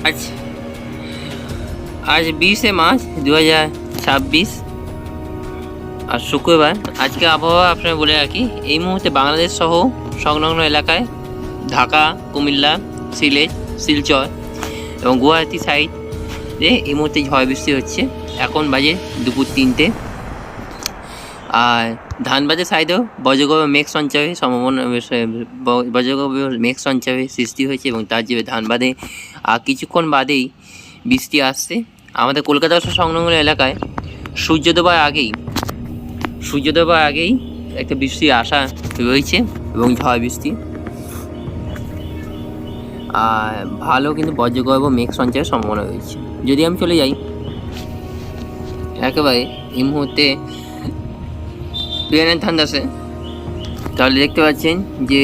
আজ আজ 20 মার্চ 2026 আর শুক্রবার। আজকে আবহাওয়া আপনারা বলে রাখি, এই মুহূর্তে বাংলাদেশ সহ সংলগ্ন এলাকায় ঢাকা, কুমিল্লা, সিলেট, শিলচর এবং গুয়াহাটি সাইডে এই মুহূর্তে ঝড় বৃষ্টি হচ্ছে। এখন বাজে দুপুর 3টে। আর ধানবাদের সাইডেও বজ্রগর্ভ মেঘ সঞ্চারের সম্ভাবনা, বজ্রগর্ভ মেঘ সঞ্চারের সৃষ্টি হয়েছে এবং তার যে ধানবাদে আর কিছুক্ষণ বাদেই বৃষ্টি আসছে। আমাদের কলকাতা সংলগ্ন এলাকায় সূর্যোদয়ের আগেই একটা বৃষ্টির আশা রয়েছে এবং ঝড় বৃষ্টি আর ভালো কিন্তু বজ্রগর্ভ মেঘ সঞ্চারের সম্ভাবনা রয়েছে। যদি আমি চলে যাই একেবারে এই মুহূর্তে প্লেনের ঠান্ডাসে, তাহলে দেখতে পাচ্ছেন যে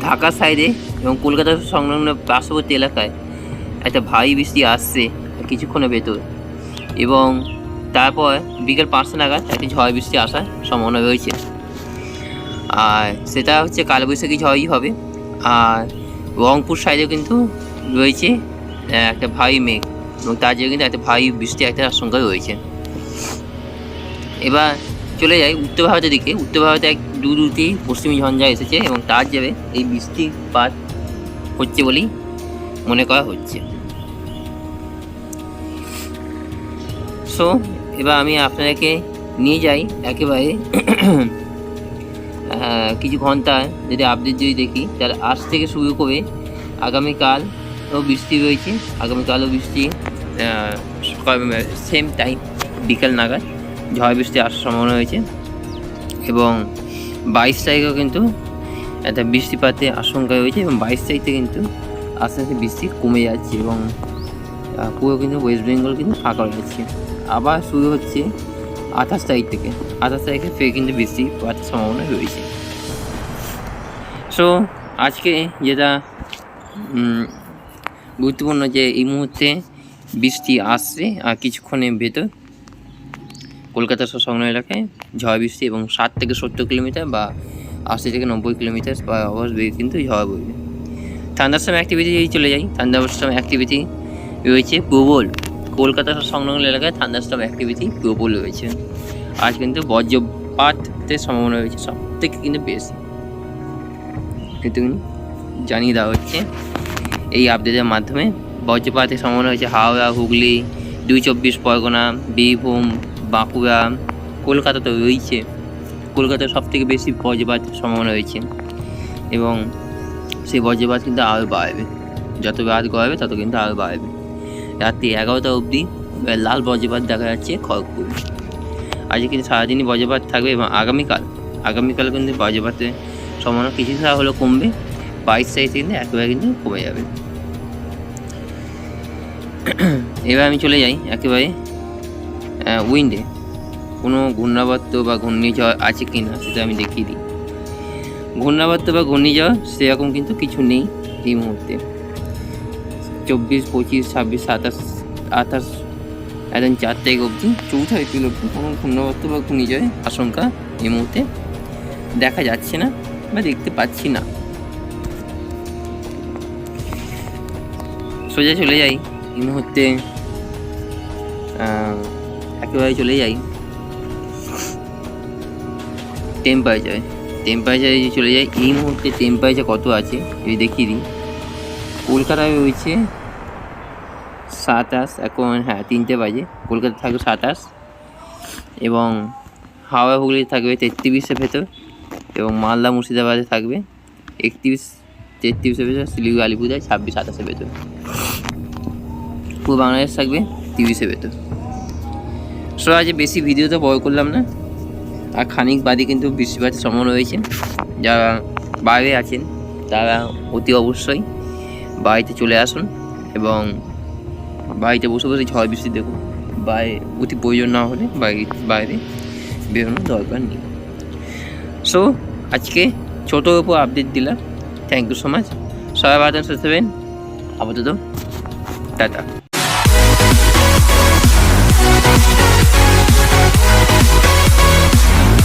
ঢাকা সাইডে এবং কলকাতা সংলগ্ন পার্শ্ববর্তী এলাকায় একটা ভারী বৃষ্টি আসছে কিছুক্ষণের ভেতর, এবং তারপর বিকেল 5টা নাগাদ একটি ঝড় বৃষ্টি আসার সম্ভাবনা রয়েছে। আর সেটা হচ্ছে কালবৈশাখী ঝড়ই হবে। আর রংপুর সাইডেও কিন্তু রয়েছে একটা ভারী মেঘ এবং তার জন্য কিন্তু একটা ভারী বৃষ্টি একটা আশঙ্কা রয়েছে। এবার চলে যাই উত্তর ভারতের দিকে। উত্তর ভারতে দুটি পশ্চিমী ঝঞ্ঝা এসেছে এবং তার যাবে এই বৃষ্টিপাত হচ্ছে বলেই মনে করা হচ্ছে। সো এবার আমি আপনাদেরকে নিয়ে যাই একেবারে কিছু ঘন্টা যদি আপডেট যদি দেখি, তাহলে আজ থেকে শুরু করে আগামীকালও বৃষ্টি রয়েছে। আগামীকালও বৃষ্টি সেম টাইম বিকেল নাগাদ ঝড় বৃষ্টি আসার সম্ভাবনা রয়েছে এবং 22 তারিখেও কিন্তু একটা বৃষ্টিপাতের আশঙ্কা রয়েছে এবং 22 তারিখ থেকে কিন্তু আস্তে আস্তে বৃষ্টি কমে যাচ্ছে এবং পুরো কিন্তু ওয়েস্ট বেঙ্গল কিন্তু ফাঁকা হয়ে যাচ্ছে। আবার শুরু হচ্ছে 28 তারিখ থেকে। 28 তারিখে ফের কিন্তু বৃষ্টিপাতের সম্ভাবনা রয়েছে। সো আজকে যেটা গুরুত্বপূর্ণ যে এই মুহূর্তে বৃষ্টি আসছে আর কিছুক্ষণের ভেতর কলকাতা সংলগ্ন এলাকায় ঝড় বৃষ্টি এবং 60 থেকে 70 কিলোমিটার বা 80 থেকে 90 কিলোমিটার বা আওয়াজ বেগে কিন্তু ঝড় বইবে। থান্ডারস্টর্ম অ্যাক্টিভিটি যদি চলে যাই, থান্ডারস্টর্ম অ্যাক্টিভিটি রয়েছে প্রবল। কলকাতা সংলগ্ন এলাকায় থান্ডারস্টর্ম অ্যাক্টিভিটি প্রবল রয়েছে। আজ কিন্তু বজ্রপাতের সম্ভাবনা রয়েছে সব থেকে কিন্তু বেশি, কিন্তু জানিয়ে দেওয়া হচ্ছে এই আপডেটের মাধ্যমে। বজ্রপাতের সম্ভাবনা হয়েছে হাওড়া, হুগলি, 224 পরগনা, বীরভূম, বাঁকুড়া, কলকাতা তো রয়েছে। কলকাতায় সব থেকে বেশি বজ্রপাতের সম্ভাবনা রয়েছে এবং সেই বজ্রপাত কিন্তু আরও বাড়বে। যত রাত গড়াবে তত কিন্তু আরও বাড়বে। রাত্রি 11টা অবধি লাল বজ্রপাত দেখা যাচ্ছে খড়গপুর। আজকে কিন্তু সারাদিনই বজ্রপাত থাকবে এবং আগামীকাল কিন্তু বজ্রপাতের সম্ভাবনা কিছুটা হলেও কমবে। 22 তারিখ কিন্তু একেবারে কিন্তু কমে যাবে। এবার আমি চলে যাই একেবারে উইন্ডে। কোনো ঘূর্ণাবর্ত বা ঘূর্ণিঝড় আছে কি না সেটা আমি দেখিয়ে দিই। ঘূর্ণাবর্ত বা ঘূর্ণিঝড় সেরকম কিন্তু কিছু নেই এই মুহূর্তে। 24, 25, 26, 27, 28 একদম 4 তারিখ অবধি, 4 এপ্রিল অবধি কোনো ঘূর্ণাবর্ত বা ঘূর্ণিঝড়ের আশঙ্কা এই মুহূর্তে দেখা যাচ্ছে না বা দেখতে পাচ্ছি না। সোজা চলে যাই এই মুহূর্তে একেবারে চলে যাই টেম্পারেচারে যদি চলে যাই এই মুহূর্তে টেম্পারেচার কত আছে যদি দেখিয়ে দিই। কলকাতায় রয়েছে 27, এখন 3টে বাজে। কলকাতা থাকবে 27 এবং হাওড়া হুগলি থাকবে 33-এর ভেতর এবং মালদা মুর্শিদাবাদে থাকবে 31-33-এর ভেতর, শিলিগুড়ি আলিপুরদার 26-27-এর ভেতর, পুরো বাংলাদেশ থাকবে 30-এর ভেতর। সো আজ বেশি ভিডিও তো বড় করলাম না। আর খানিক বাদে কিন্তু বৃষ্টিপাতের সম্ভাবনা রয়েছে। যারা বাইরে আছেন তারা অতি অবশ্যই বাড়িতে চলে আসুন এবং বাড়িতে বসে বসে ঝড় বৃষ্টি দেখুন। বাইরে অতি প্রয়োজন না হলে বাইরে বেরোনোর দরকার নেই। সো আজকে ছোটোর উপর আপডেট দিলাম। Thank you so much. সবাই ভালো থাকবেন, সুস্থ থাকবেন। আপাতত টাটা।